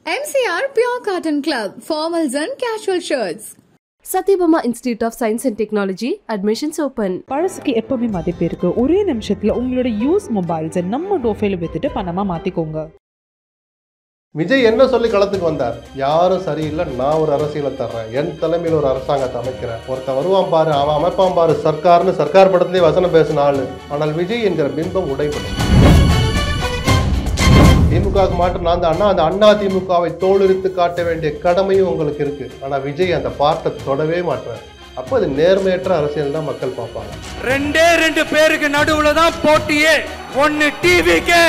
MCR Pure Cotton Club, formals and casual shirts. Sathyabama institute of science and technology admissions open. பழசுக்கு எப்பவுமே மதிப்பு இருக்கு. ஒரே நிமிஷத்துல உங்களோட யூஸ் மொபைல்ஸை நம்ம டோஃபைல வித்துட்டு பணமா மாத்திக்கோங்க. விஜய் என்ன சொல்லி களத்துக்கு வந்தார்? யாரும் சரியில்லை, நான் ஒரு அரசியலை தர்றேன், என் தலைமையில் ஒரு அரசாங்கத்தை அமைக்கிறேன், ஒருத்தன் வருவான் பாரு, அவன் அமைப்பான் பாரு, சர்க்கார்னு சர்க்கார் படத்திலே வசனம் பேசின ஆளு. ஆனால் விஜய் என்கிற பிம்பம் உடைபடும். திமுகவுக்கு மாற்றம் நான் தான் அந்த அண்ணா திமுகவை தோலுரித்து காட்ட வேண்டிய கடமையும் உங்களுக்கு இருக்கு. ஆனா விஜய் அந்த பார்ட்டை தொடவே மாட்டார். அப்போ அது நேர்மையற்ற அரசியல் தான் மக்கள் பார்ப்பாங்க. ரெண்டு பேருக்கு நடுவுல தான் போட்டியே. ஒன்னு டிவிகே,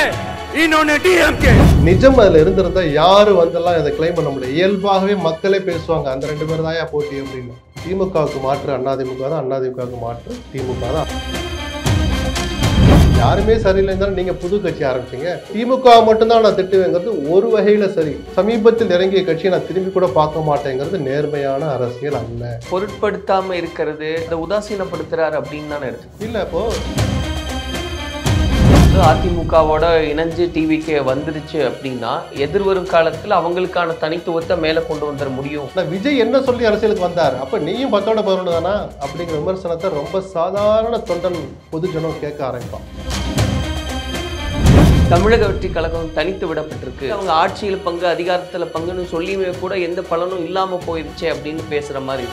இன்னொன்னு டிஎம்கே. நிஜம் அதுல இருந்திருந்தா யாரு வந்தெல்லாம் இதை கிளைம் பண்ண முடியும். இயல்பாகவே மக்களே பேசுவாங்க, அந்த 2 பேர் தான் போட்டி அப்படின்னு. திமுகவுக்கு மாற்று அதிமுக தான், அதிமுகவுக்கு மாற்று திமுக தான். யாருமே சரியில்லைன்னு நீங்க புது கட்சி ஆரம்பிச்சீங்க. திமுக மட்டும்தான் நான் திட்டுவேங்கிறது ஒரு வகையில சரி. சமீபத்தில் இறங்கிய கட்சியை நான் திரும்பி கூட பார்க்க மாட்டேங்கிறது நேர்மையான அரசியல் அல்ல. பொருட்படுத்தாம இருக்கிறது, அதை உதாசீனப்படுத்துறாரு அப்படின்னு தானே இருக்கு. இல்ல இப்போ அதிமுகவோட இணைஞ்சு டிவிக்கே வந்துருச்சு அப்படின்னா எதிர்வரும் காலத்துல அவங்களுக்கான தனித்துவத்தை மேல கொண்டு வந்துட முடியும். விஜய் என்ன சொல்லி அரசியலுக்கு வந்தார்? அப்ப நீயும் 10-11 தானா அப்படிங்கிற விமர்சனத்தை ரொம்ப சாதாரண தொண்டன் பொதுஜனம் கேட்க ஆரம்பிப்பான். தமிழக வெற்றி கழகம் தனித்து விடப்பட்டிருக்கு, அவங்க ஆட்சியில பங்கு அதிகாரத்துல பங்குன்னு சொல்லியுமே கூட எந்த பலனும் இல்லாம போயிருச்சு அப்படின்னு பேசுற மாதிரி.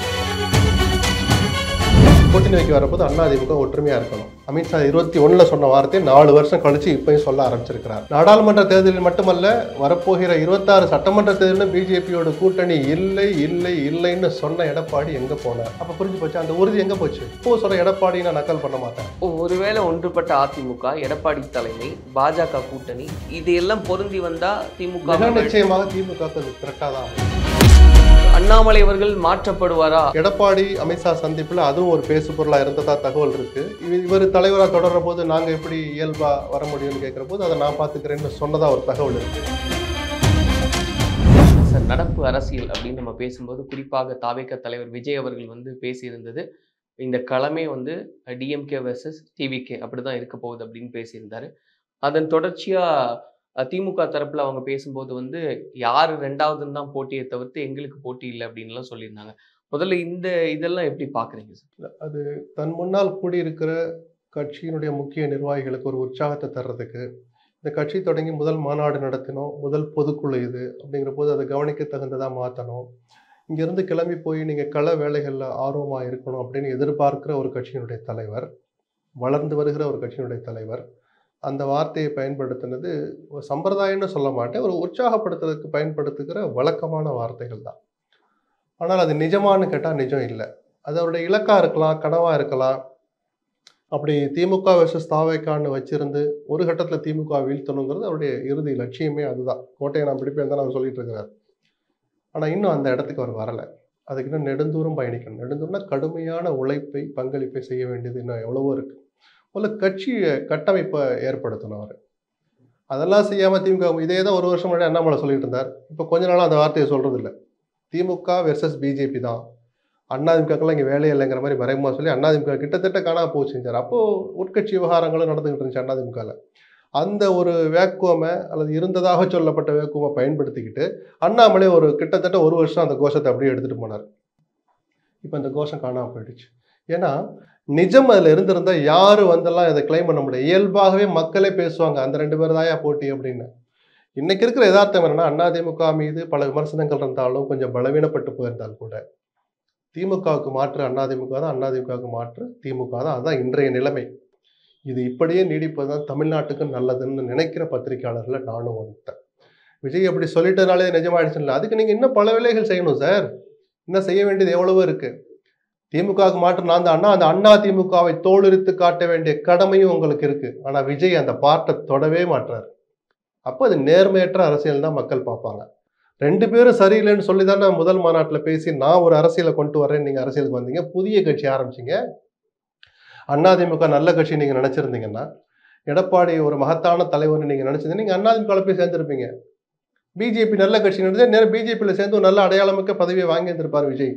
கூட்டணி வைக்க வரப்போது அதிமுக ஒற்றுமையா இருக்கணும். அமித்ஷா 21 சொன்ன வார்த்தையை 4 வருஷம் கழிச்சு இப்பயும் சொல்ல ஆரம்பிச்சிருக்கிறார். நாடாளுமன்ற தேர்தலில் மட்டுமல்ல, வரப்போகிற 26 சட்டமன்ற தேர்தலில் பிஜேபியோட கூட்டணி இல்லை இல்லை இல்லைன்னு சொன்ன எடப்பாடி எங்க போனார்? அப்ப புரிஞ்சு போச்சு, அந்த உறுதி எங்க போச்சு? இப்போ சொல்ற எடப்பாடி நான் நக்கல் பண்ண மாட்டேன். ஒருவேளை ஒன்றுபட்ட அதிமுக, எடப்பாடி தலைமை, பாஜக கூட்டணி இதையெல்லாம் பொருந்தி வந்தா திமுக நிச்சயமாக திமுக திரட்டாதான். அண்ணாமலை அவர்கள் மாற்றப்படுவாரா? எடப்பாடி அமித்ஷா சந்திப்புல அதுவும் ஒரு பேசு பொருளா இருந்ததா தகவல் இருக்கு. இவர் தலைவராக தொடர்ற போது நாங்க எப்படி இயல்பா வர முடியும்னு கேட்கிற போது அதை நான் பாத்துக்கிறேன்னு சொன்னதா ஒரு தகவல் இருக்கு. நடப்பு அரசியல் அப்படின்னு நம்ம பேசும்போது குறிப்பாக தாவேக தலைவர் விஜய் அவர்கள் பேசியிருந்தது, இந்த களமே டிஎம்கே வெர்சஸ் டிவிகே அப்படிதான் இருக்க போகுது அப்படின்னு பேசியிருந்தாரு. அதன் தொடர்ச்சியா திமுக தரப்புல அவங்க பேசும்போது யாரு 2வதுன்னு தான் போட்டியை தவிர்த்து எங்களுக்கு போட்டி இல்லை அப்படின்லாம் சொல்லியிருந்தாங்க. முதல்ல இதெல்லாம் எப்படி பாக்குறீங்க சார்? அது தன் முன்னால் கூடியிருக்கிற கட்சியினுடைய முக்கிய நிர்வாகிகளுக்கு ஒரு உற்சாகத்தை தர்றதுக்கு, இந்த கட்சி தொடங்கி முதல் மாநாடு நடத்தினோம், முதல் பொதுக்குழு இது அப்படிங்கிற போது அதை கவனிக்க தகுந்ததாக மாற்றணும், இங்கேருந்து கிளம்பி போய் நீங்கள் கள வேலைகளில் ஆர்வமாக இருக்கணும் அப்படின்னு எதிர்பார்க்கிற ஒரு கட்சியினுடைய தலைவர், வளர்ந்து வருகிற ஒரு கட்சியினுடைய தலைவர் அந்த வார்த்தையை பயன்படுத்தினது ஒரு சம்பிரதாயம்னு சொல்ல மாட்டேன், ஒரு உற்சாகப்படுத்துறதுக்கு பயன்படுத்துகிற வழக்கமான வார்த்தைகள் தான். ஆனால் அது நிஜமானு கேட்டால் நிஜம் இல்லை. அது அவருடைய இலக்காக இருக்கலாம், கனவாக இருக்கலாம். அப்படி திமுக வெர்சஸ் தாவேக்கான்னு வச்சிருந்து ஒரு கட்டத்தில் திமுக வீழ்த்தணுங்கிறது அவருடைய இறுதி லட்சியமே அதுதான். கோட்டையை நான் பிடிப்பேன் தான் அவர் சொல்லிட்டு இருக்கிறார். ஆனால் இன்னும் அந்த இடத்துக்கு அவர் வரலை. அதுக்கு இன்னும் நெடுந்தூரம் பயணிக்கணும். நெடுந்தூரம்னா கடுமையான உழைப்பை, பங்களிப்பை செய்ய வேண்டியது இன்னும் எவ்வளவோ இருக்குது. முதல்ல கட்சி கட்டமைப்பை ஏற்படுத்தணும். அவர் அதெல்லாம் செய்யாமல் திமுக இதே தான் ஒரு வருஷம் முன்னாடி அண்ணாமலை சொல்லிட்டு இருந்தார். இப்போ கொஞ்ச நாளாக அந்த வார்த்தையை சொல்கிறது இல்லை. திமுக வெர்சஸ் பிஜேபி தான், அதிமுகக்கெல்லாம் இங்கே வேலையே இல்லைங்கிற மாதிரி மறைமுகமாக சொல்லி அதிமுக கிட்டத்தட்ட காணாம போச்சு செஞ்சார். அப்போது உட்கட்சி விவகாரங்களும் நடந்துகிட்டு இருந்துச்சு அதிமுகவில். அந்த ஒரு வேக்குவமை அல்லது இருந்ததாக சொல்லப்பட்ட வேக்குவமை பயன்படுத்திக்கிட்டு அண்ணாமலை ஒரு கிட்டத்தட்ட ஒரு வருஷம் அந்த கோஷத்தை அப்படியே எடுத்துகிட்டு போனார். இப்போ அந்த கோஷம் காணாமல் போயிடுச்சு. ஏன்னா நிஜம் அதில் இருந்திருந்தா யாரு வந்தெல்லாம் இதை கிளைம் பண்ண முடியும். இயல்பாகவே மக்களே பேசுவாங்க, அந்த 2 பேர் தான் போட்டி அப்படின்னு. இன்னைக்கு இருக்கிற யதார்த்தம் என்னன்னா, அதிமுக மீது பல விமர்சனங்கள் இருந்தாலும், கொஞ்சம் பலவீனப்பட்டு போயிருந்தால் கூட திமுகவுக்கு மாற்று அதிமுக தான், அதிமுகவுக்கு மாற்று திமுக தான். அதுதான் இன்றைய நிலைமை. இது இப்படியே நீடிப்பது தான் தமிழ்நாட்டுக்கு நல்லதுன்னு நினைக்கிற பத்திரிகையாளர்களை நானும் வந்துட்டேன். விஜய் அப்படி சொல்லிட்டதுனாலே நிஜமாயிடுச்சு இல்லை. அதுக்கு நீங்கள் இன்னும் பல வேலைகள் செய்யணும் சார். இன்னும் செய்ய வேண்டியது எவ்வளவோ இருக்கு. திமுகவுக்கு மாற்று நான் தான் அந்த அதிமுகவை தோலுரித்து காட்ட வேண்டிய கடமையும் உங்களுக்கு இருக்கு. ஆனா விஜய் அந்த பார்ட்டை தொடவே மாட்டார். அப்போ அது நேர்மையற்ற அரசியல் தான் மக்கள் பார்ப்பாங்க. 2 பேரும் சரியில்லைன்னு சொல்லி தானே முதல் மாநாட்டில் பேசி நான் ஒரு அரசியலை கொண்டு வரேன்னு நீங்க அரசியலுக்கு வந்தீங்க, புதிய கட்சி ஆரம்பிச்சிங்க. அதிமுக நல்ல கட்சி நீங்க நினைச்சிருந்தீங்கன்னா, எடப்பாடி ஒரு மகத்தான தலைவர்னு நீங்க நினைச்சிருந்தீங்க, நீங்க அதிமுக போய் சேர்ந்திருப்பீங்க. பிஜேபி நல்ல கட்சி நினைச்சு நேரம் பிஜேபியில் சேர்ந்து ஒரு நல்ல அடையாளமிக்க பதவியை வாங்கி இருந்திருப்பார் விஜய்.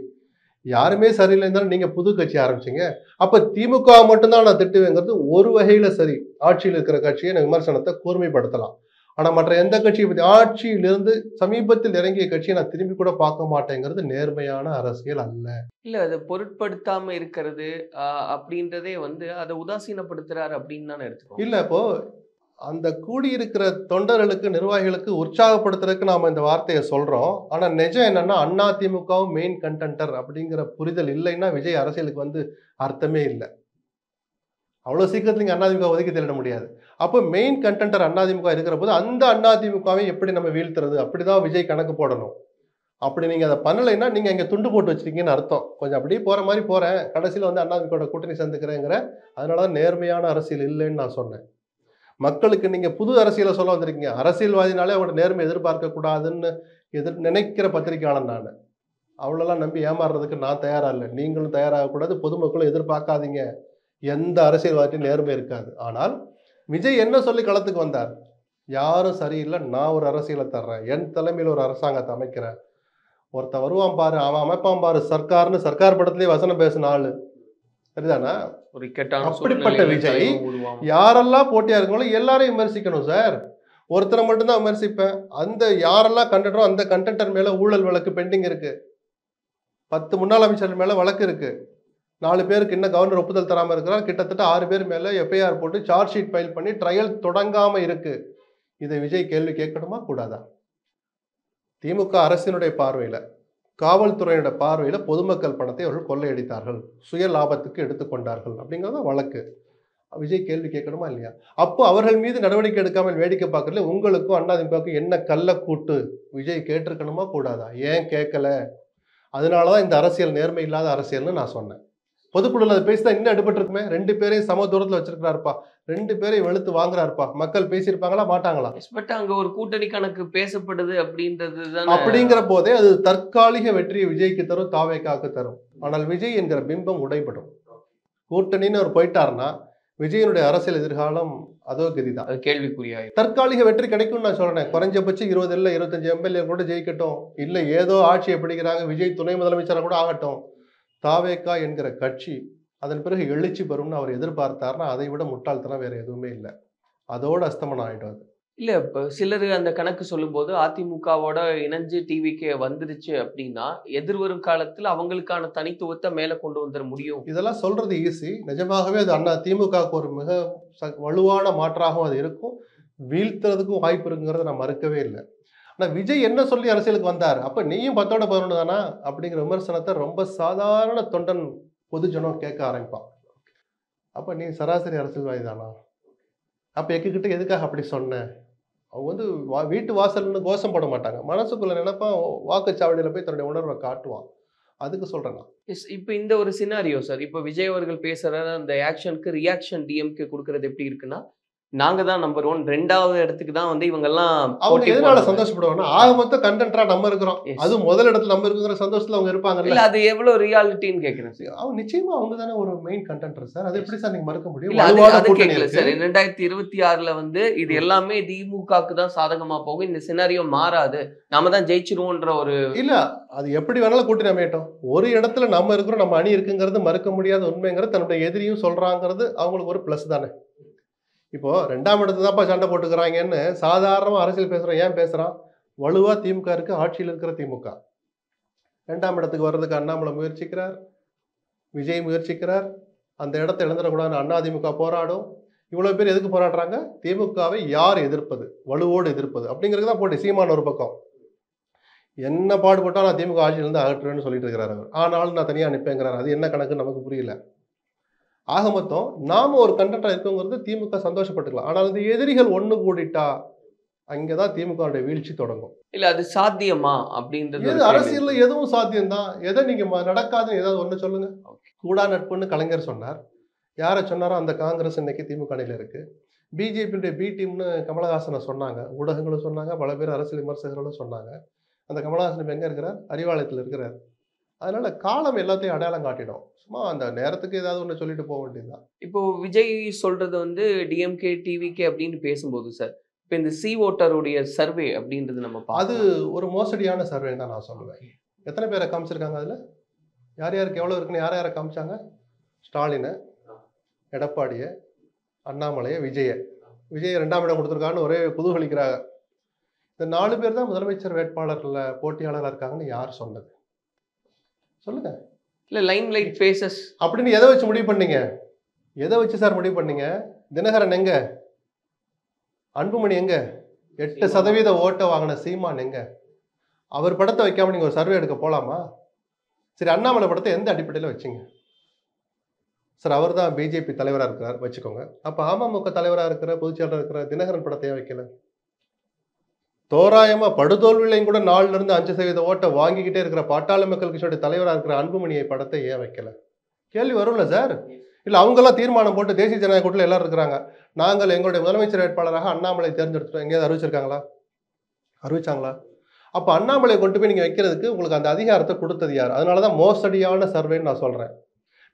யாருமே சரியில்லைன்னு நீங்க புது கட்சி ஆரம்பிச்சீங்க. அப்ப திமுக மட்டும்தான் நான் திட்டுவேங்கிறது ஒரு வகையில சரி. ஆட்சியில் இருக்கிற கட்சியை விமர்சனத்தை கூர்மைப்படுத்தலாம். ஆனால் மற்ற எந்த கட்சியை பற்றி ஆட்சியிலிருந்து சமீபத்தில் இறங்கிய கட்சியை நான் திரும்பி கூட பார்க்க மாட்டேங்கிறது நேர்மையான அரசியல் அல்ல. இல்ல அதை பொருட்படுத்தாம இருக்கிறது அப்படின்றதே வந்து அதை உதாசீனப்படுத்துறாரு அப்படின்னு தானே எடுத்துக்கோ. இல்லை, இப்போ அந்த கூடியிருக்கிற தொண்டர்களுக்கு நிர்வாகிகளுக்கு உற்சாகப்படுத்துறதுக்கு நாம இந்த வார்த்தையை சொல்றோம். ஆனா நிஜம் என்னன்னா அதிமுகவும் மெயின் கண்டென்டர் அப்படிங்கிற புரிதல் இல்லைன்னா விஜய் அரசியலுக்கு வந்து அர்த்தமே இல்லை. அவ்வளவு சீக்கிரத்துல நீங்க அதிமுக ஒதுக்கி தள்ளிட முடியாது. அப்போ மெயின் கண்டென்டர் அதிமுக இருக்கிற போது அந்த அதிமுகவை எப்படி நம்ம வீழ்த்துறது, அப்படிதான் விஜய் கணக்கு போடணும். அப்படி நீங்க அதை பண்ணலைன்னா நீங்க இங்க துண்டு போட்டு வச்சிருக்கீங்கன்னு அர்த்தம். கொஞ்சம் அப்படியே போற மாதிரி போறேன், கடைசியில் வந்து அதிமுக கூட்டணி சேர்ந்துக்கிறேங்கிற, அதனாலதான் நேர்மையான அரசியல் இல்லைன்னு நான் சொன்னேன். மக்களுக்கு நீங்க புது அரசியலை சொல்ல வந்திருக்கீங்க. அரசியல்வாதினாலே அவங்களோட நேர்மை எதிர்பார்க்க கூடாதுன்னு நினைக்கிற பத்திரிகையாளன் நான். அவ்வளோலாம் நம்பி ஏமாறுறதுக்கு நான் தயாரா இல்லை, நீங்களும் தயாராகக்கூடாது, பொதுமக்களும் எதிர்பார்க்காதீங்க. எந்த அரசியல்வாதியும் நேர்மை இருக்காது. ஆனால் விஜய் என்ன சொல்லி களத்துக்கு வந்தார்? யாரும் சரியில்லை, நான் ஒரு அரசியலை தர்றேன், என் தலைமையில் ஒரு அரசாங்கத்தை அமைக்கிறேன். ஒருத்தன் வருவான் பாரு, அவன் அமைப்பான் பாரு சர்க்கார்னு சர்க்கார் படத்திலேயே வசனம் பேசின ஆளு, சரிதானா? அப்படிப்பட்ட விஜய் யாரெல்லாம் போட்டியா இருக்காங்களோ எல்லாரையும் விமர்சிக்கணும் சார். ஒருத்தரை மட்டும்தான் விமர்சிப்பேன். அந்த யாரெல்லாம் கண்டென்டரோ அந்த கண்டென்டர் மேல ஊழல் வழக்கு பெண்டிங் இருக்கு. 10 முன்னாள் அமைச்சர்கள் மேல வழக்கு இருக்கு. 4 பேருக்கு இன்னும் கவர்னர் ஒப்புதல் தராமல் இருக்கிறார். கிட்டத்தட்ட 6 பேர் மேல எஃப்ஐஆர் போட்டு சார்ஜ் ஷீட் ஃபைல் பண்ணி ட்ரையல் தொடங்காம இருக்கு. இதை விஜய் கேள்வி கேட்கணுமா கூடாதா? திமுக அரசினுடைய பார்வையில, காவல்துறையினுடைய பார்வையில பொதுமக்கள் பணத்தை அவர்கள் கொள்ளையடித்தார்கள், சுய லாபத்துக்கு எடுத்துக்கொண்டார்கள் அப்படிங்கிறத வழக்கு. விஜய் கேள்வி கேட்கணுமா இல்லையா? அப்போ அவர்கள் மீது நடவடிக்கை எடுக்காமல் வேடிக்கை பார்க்கறதுல உங்களுக்கும் அதிமுகவுக்கும் என்ன கள்ளக்கூட்டு? விஜய் கேட்டிருக்கணுமா கூடாதா? ஏன் கேட்கல? அதனாலதான் இந்த அரசியல் நேர்மை இல்லாத அரசியல்னு நான் சொன்னேன். பொதுக்குழுல அதை பேசிதான் இன்னும் எடுபட்டு இருக்குமே. 2 பேரையும் சம தூரத்துல வச்சிருக்கிறாருப்பா, 2 பேரையும் வெளுத்து வாங்குறாருப்பா. மக்கள் பேசியிருப்பாங்களா மாட்டாங்களா? பட் அங்க ஒரு கூட்டணி கணக்கு பேசப்படுது அப்படின்றது அப்படிங்கிற போதே அது தற்காலிக வெற்றியை விஜய்க்கு தரும், தாவேக்காக்கு தரும். ஆனால் விஜய் என்கிற பிம்பம் உடைபடும். கூட்டணின்னு அவர் போயிட்டாருன்னா விஜயனுடைய அரசியல் எதிர்காலம் அதோ கதிதான், கேள்விக்குறியாயிரும். தற்காலிக வெற்றி கிடைக்கும் நான் சொல்றேன். குறைஞ்சபட்சம் 20 இல்லை 25 எம்எல்ஏ கூட ஜெயிக்கட்டும், இல்லை ஏதோ ஆட்சியை பிடிக்கிறாங்க, விஜய் துணை முதலமைச்சராக கூட ஆகட்டும். தாவேக்கா என்கிற கட்சி அதன் பிறகு எழுச்சி பெறும்னு அவர் எதிர்பார்த்தாருன்னா அதை விட முட்டாள்தனம் வேற எதுவுமே இல்லை. அதோட அஸ்தமனம் ஆயிடும் அது. இல்ல இப்ப சிலர் அந்த கணக்கு சொல்லும் போது அதிமுகவோட இணைஞ்சு டிவிக்கே வந்துருச்சு அப்படின்னா எதிர்வரும் காலத்துல அவங்களுக்கான தனித்துவத்தை மேல கொண்டு வந்துட முடியும். இதெல்லாம் சொல்றது ஈஸி. நிஜமாகவே அது திமுகவுக்கு ஒரு மிக வலுவான மாற்றாகவும் அது இருக்கும், வீழ்த்துறதுக்கும் வாய்ப்பு இருக்குங்கிறத நான் மறுக்கவே இல்லை. ஆனால் விஜய் என்ன சொல்லி அரசியலுக்கு வந்தார்? அப்போ நீயும் 10ஓட 11 தானா அப்படிங்கிற விமர்சனத்தை ரொம்ப சாதாரண தொண்டன் பொதுஜனம் கேட்க ஆரம்பிப்பான். அப்போ நீ சராசரி அரசியல்வாதி தானா? அப்போ எங்ககிட்ட எதுக்காக அப்படி சொன்னேன்? அவங்க வந்து வீட்டு வாசல்னு கோஷம் போட மாட்டாங்க, மனசுக்குள்ள நினைப்பான், வாக்குச்சாவடியில் போய் தன்னுடைய உணர்வை காட்டுவான். அதுக்கு சொல்றேன் நான். இப்போ இந்த ஒரு சினாரியோ சார், இப்போ விஜய் அவர்கள் பேசுற அந்த ஆக்ஷனுக்கு ரியாக்ஷன் டிஎம்கே கொடுக்கறது எப்படி இருக்குன்னா, நாங்க தான் நம்பர் 1, 2வது இடத்துக்கு தான் வந்து இவங்க எல்லாம். அவங்க எதனால சந்தோஷப்படுவாங்கன்னா ஆக மொத்தம் கண்டென்ட்டா நம்ம இருக்கிறோம், அது முதல் இடத்துல நம்ம இருக்குங்கிற சந்தோஷத்துல அவங்க இருப்பாங்க. இல்ல அது எவ்வளவு ரியாலிட்டின்னு கேக்குறேன் சார். அவங்க நிச்சயமா அவங்க தானே ஒரு மெயின் கண்டென்டர் சார். அது எப்படி சார் நீங்க மறுக்க முடியும்? அது கேட்கல சார். 2026ல வந்து இது எல்லாமே திமுகவுக்கு தான் சாதகமா போகும், இந்த சினாரியோ மாறாது, நாம தான் ஜெயிச்சிருவோன்ற ஒரு. இல்ல அது எப்படி வேணாலும் கூட்டணி அமையட்டும், ஒரு இடத்துல நம்ம இருக்கிறோம், நம்ம அணி இருக்குங்கிறது மறுக்க முடியாத உண்மைங்கிறது தன்னுடைய எதிரியும் சொல்றாங்கிறது அவங்களுக்கு ஒரு பிளஸ் தானே. இப்போ 2ஆம் இடத்துல தான்ப்பா சண்டை போட்டுக்கிறாங்கன்னு சாதாரணமாக அரசியல் பேசுகிறோம். ஏன் பேசுகிறான்? வலுவாக திமுக இருக்கு, ஆட்சியில் இருக்கிற திமுக. 2ஆம் இடத்துக்கு வர்றதுக்கு அண்ணாமலை முயற்சிக்கிறார், விஜய் முயற்சிக்கிறார். அந்த இடத்த இழந்துடக்கூடாதுன்னு அதிமுக போராடும். இவ்வளோ பேர் எதுக்கு போராடுறாங்க? திமுகவை யார் எதிர்ப்பது, வலுவோடு எதிர்ப்பது அப்படிங்கிறது தான் போட்டி. சீமான் ஒரு பக்கம் என்ன பாடுபட்டால் நான் திமுக ஆட்சியிலேருந்து அகற்றுவேன்னு சொல்லிட்டு இருக்கிறார் அவர். ஆனாலும் நான் தனியாக அனுப்பேங்கிறார். அது என்ன கணக்கு நமக்கு புரியல. ஆக மொத்தம் நாம ஒரு கண்டென்ட்டா இருக்கோங்கிறது திமுக சந்தோஷப்பட்டுக்கலாம். ஆனால் இந்த எதிரிகள் ஒண்ணு கூடிட்டா அங்கதான் திமுக வீழ்ச்சி தொடங்கும். இல்ல அது சாத்தியமா அப்படின்றது அரசியல்ல எதுவும் சாத்தியம்தான். எதை நீங்க நடக்காதுன்னு ஏதாவது ஒண்ணு சொல்லுங்க. கூடா நட்புன்னு கலைஞர் சொன்னார். யாரை சொன்னாரோ அந்த காங்கிரஸ் இன்னைக்கு திமுக அணியில இருக்கு. பிஜேபியுடைய பி டீம்னு கமலஹாசனை சொன்னாங்க, ஊடகங்களும் சொன்னாங்க, பல பேர் அரசியல் விமர்சகர்களும் சொன்னாங்க. அந்த கமலஹாசன் எங்க இருக்கிறார்? அறிவாலயத்தில் இருக்கிறார். அதனால காலம் எல்லாத்தையும் அடையாளம் காட்டிடும். சும்மா அந்த நேரத்துக்கு ஏதாவது ஒன்று சொல்லிட்டு போக வேண்டியதுதான். இப்போ விஜய் சொல்றது வந்து டிஎம்கே டிவிகே அப்படின்னு பேசும்போது சார், இப்போ இந்த சி ஓட்டருடைய சர்வே அப்படின்றது நம்ம அது ஒரு மோசடியான சர்வே தான் நான் சொல்லுவேன். எத்தனை பேரை காமிச்சிருக்காங்க அதில்? யார் யாருக்கு எவ்வளோ இருக்குன்னு யாரை காமிச்சாங்க? ஸ்டாலினை, எடப்பாடியை, அண்ணாமலையை, விஜயை விஜய் 2ஆம் இடம் கொடுத்துருக்கான்னு ஒரே குதூகலிக்கிறாங்க. இந்த 4 பேர் தான் முதலமைச்சர் வேட்பாளர்ல போட்டியாளராக இருக்காங்கன்னு யார் சொன்னது சொல்லுங்க? இல்ல லைம் லைட் ஃபேஸஸ் அப்படின்னு எதை வச்சு முடிவு பண்ணீங்க? எதை வச்சு சார் முடிவு பண்ணீங்க? தினகரன் எங்க? அன்புமணி எங்க? 8% ஓட்டை வாங்கின சீமான் எங்க? அவர் படத்தை வைக்காம நீங்க ஒரு சர்வே எடுக்க போலாமா? சரி, அண்ணாமலை படத்தை எந்த அடிப்படையில் வச்சிங்க சார்? அவர் தான் பிஜேபி தலைவராக இருக்கிறார் வச்சுக்கோங்க. அப்போ அமமுக தலைவராக இருக்கிற பொதுச்செயலாளர் இருக்கிற தினகரன் படத்தையே வைக்கல. தோராயமா படுதோல்விலையும் கூட 4லிருந்து 5% ஓட்டை வாங்கிக்கிட்டே இருக்கிற பாட்டாளி மக்கள் கட்சியோட தலைவராக இருக்கிற அன்புமணியை படத்தை ஏன் வைக்கல? கேள்வி வரும்ல சார்? இல்லை அவங்கெல்லாம் தீர்மானம் போட்டு தேசிய ஜனநாயக கூட்டத்தில் எல்லாரும் இருக்கிறாங்க, நாங்கள் எங்களுடைய முதலமைச்சர் வேட்பாளராக அண்ணாமலை தேர்ந்தெடுத்துட்டோம், எங்கேயாவது அறிவிச்சிருக்காங்களா? அறிவிச்சாங்களா? அப்போ அண்ணாமலையை கொண்டு போய் நீங்கள் வைக்கிறதுக்கு உங்களுக்கு அந்த அதிகாரத்தை கொடுத்தது யார்? அதனால தான் மோசடியான சர்வேன்னு நான் சொல்கிறேன்.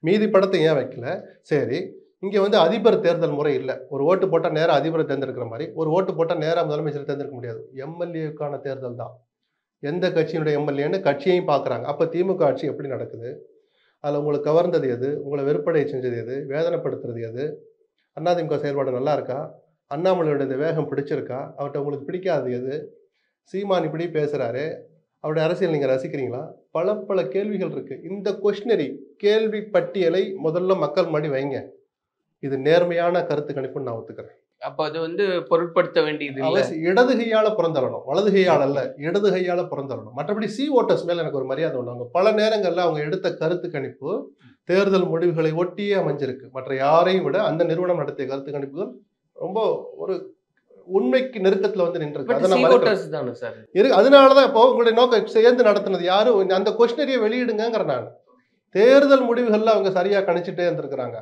மீதி படத்தை ஏன் வைக்கல? சரி, இங்கே வந்து அதிபர் தேர்தல் முறை இல்லை. ஒரு ஓட்டு போட்டால் நேராக அதிபரை தேர்ந்தெடுக்கிற மாதிரி ஒரு ஓட்டு போட்டால் நேராக முதலமைச்சரை தேர்ந்தெடுக்க முடியாது. எம்எல்ஏக்கான தேர்தல் தான். எந்த கட்சியினுடைய எம்எல்ஏன்னு கட்சியையும் பார்க்குறாங்க. அப்போ திமுக ஆட்சி எப்படி நடக்குது? அதில் உங்களுக்கு கவர்ந்தது எது? உங்களை வெறுப்படைய செஞ்சது எது? வேதனைப்படுத்துறது எது? அதிமுக செயல்பாடு நல்லா இருக்கா? அண்ணாமலையோட இந்த வேகம் பிடிச்சிருக்கா? அவர்கிட்ட உங்களுக்கு பிடிக்காது எது? சீமான் இப்படி பேசுகிறாரு, அவருடைய அரசியல் நீங்கள் ரசிக்கிறீங்களா? பல கேள்விகள் இருக்குது. இந்த கொஸ்டினரி கேள்வி பட்டியலை முதல்ல மக்கள் முன்னாடி வைங்க. இது நேர்மையான கருத்து கணிப்புன்னு நான் ஒத்துக்கிறேன். அப்போ அது வந்து பொருட்படுத்த வேண்டியது இல்லை. இடது கையால பிறந்தரணும், வலது கையால் அல்ல, இடது கையால பிறந்தரணும். மற்றபடி சி ஓட்டர்ஸ் மேல எனக்கு ஒரு மரியாதை உண்டு. அவங்க பல நேரங்களில் அவங்க எடுத்த கருத்து கணிப்பு தேர்தல் முடிவுகளை ஒட்டியே அமைஞ்சிருக்கு. மற்ற யாரையும் விட அந்த நிறுவனம் நடத்திய கருத்து கணிப்புகள் ரொம்ப ஒரு உண்மைக்கு நெருக்கத்துல வந்து நின்று. அதனாலதான் இப்போ உங்களுடைய நோக்கம் சேர்ந்து நடத்தினது யாரும் அந்த கொஸ்டினரியை வெளியிடுங்கிற நான். தேர்தல் முடிவுகள்ல அவங்க சரியா கணிச்சுட்டே இருந்திருக்கிறாங்க.